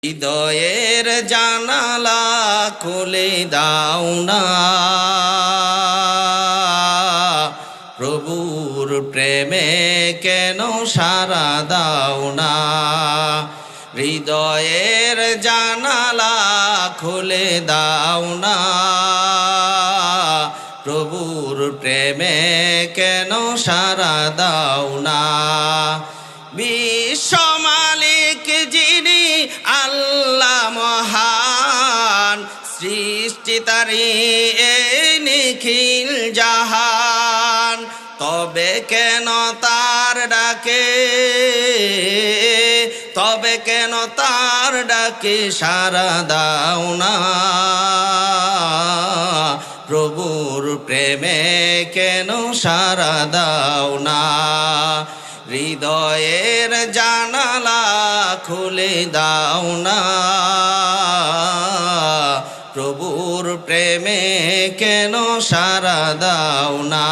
হৃদয়ের জানালা খুলে দাও না, প্রভুর প্রেমে কেন সাড়া দাও না। হৃদয়ের জানালা খুলে দাও না, প্রভুর প্রেমে কেন সাড়া দাও না। বিশ্ব মালিক যিনি আল্লাহ মহান, সৃষ্টি তারি এই নিখিল জাহান, তবে কেন তার ডাকে, তবে কেন তার ডাকে সাড়া দাও না। প্রভুর প্রেমে কেন সাড়া দাও না। হৃদয়ের জানালা খুলে দাও না, প্রভুর প্রেমে কেন সাড়া দাও না।